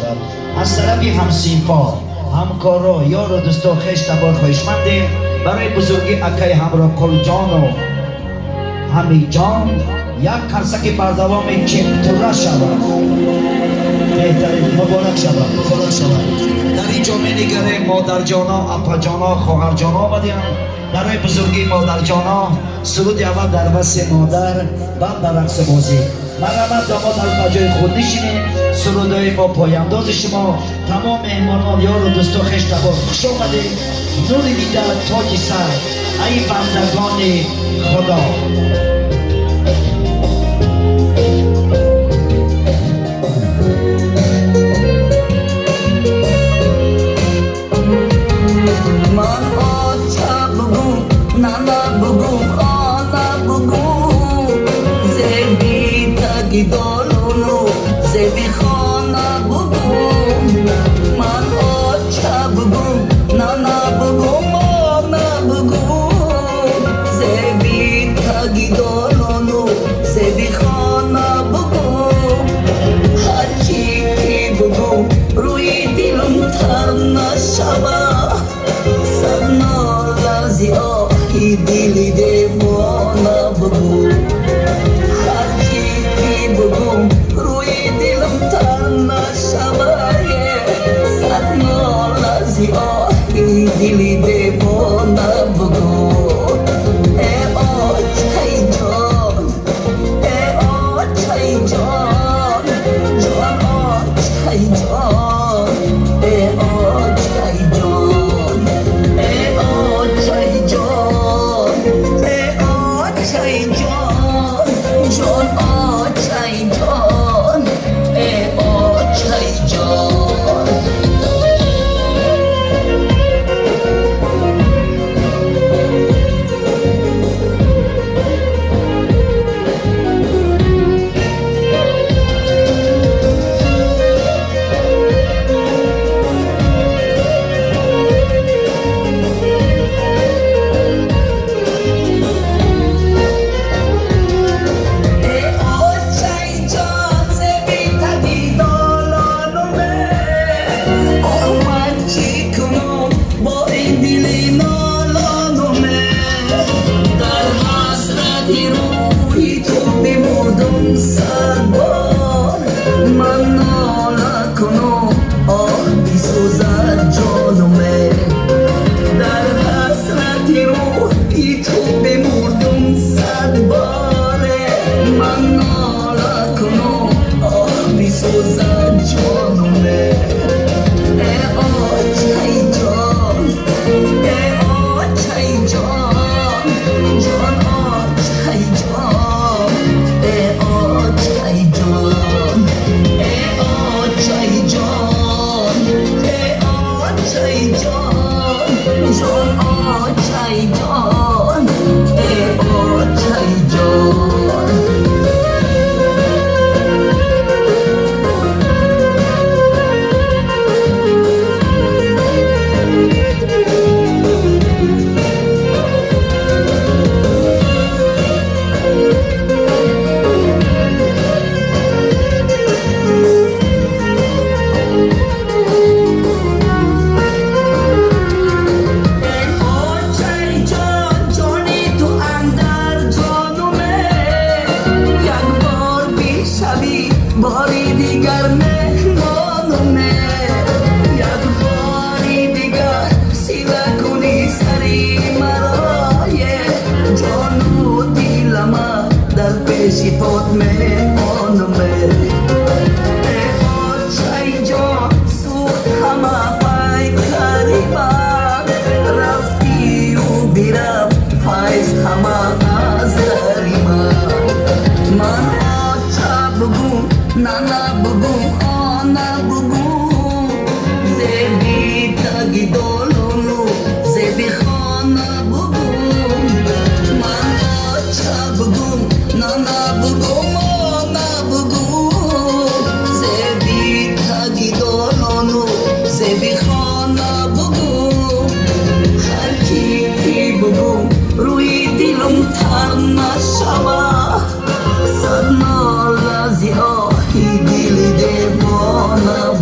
شود. از طرف همسیفا، همکارا، یار و دوستا خویش تبار خواهشمندیم برای بزرگی اکای همراه کل جان و همی جان یک کرسک بردوام چپتوره شود. بهترین مبارک شود. در اینجا می نگره مادر جانا، اپا جانا، خواهر جانا آمدیم برای بزرگی مادر جانا. سرود اول در وصف مادر، بعد در رقص بازی. مرحمت داماد از بجای خود نشینیم. سرودهای ما پایانداز شما، تمام مهمانان یار و دوستا خوش تبار خوش آمدید. نور دیده تاج سر ای بندگان خدا. Dolulu zebi khana bugum man ocha bugum nana bugum mona bugum zebi thagi dolulu zebi khana bugum hachi ki bugum rui dilum tharna shaba sabna lazi oh hi dili de mona bugum dili de bona bugo e o chai jon jon o chai jon e o chai jon e o chai jon e o chai jon jon o chai jon e o chai jon.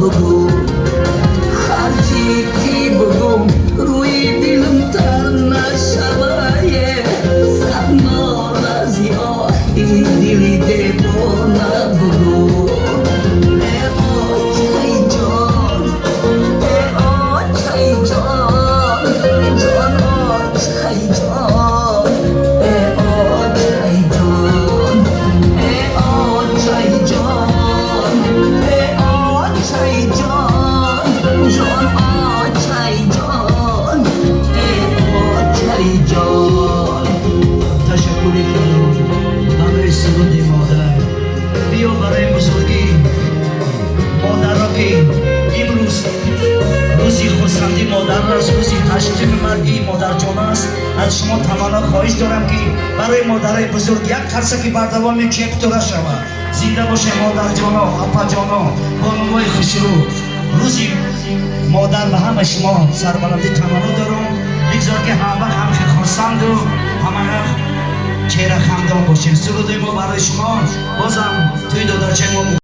بگو هرچی که بگم روی دلم تر نشوه صد ناراضی آهی دلی دیوانه بگو تشکری کنم برای سرود مادر. بیا برای بزرگی مادر را که امروز روزی خورسندی مادر است، روزی تشکیم مرگی مادر جان است. از شما تماما خواهش دارم که برای مادر بزرگ یک قرصکی بردوام چک تورا شود. زنده باشه مادر جانا، اپا جانا، بانوهای خوشرو. روزی مادر به همه شما سربلندی تماما دارم. بگذار که همه وقت هم خورسند و همه چهره خندان باشه. سرود ما برای شما بازم توی دادرچه ما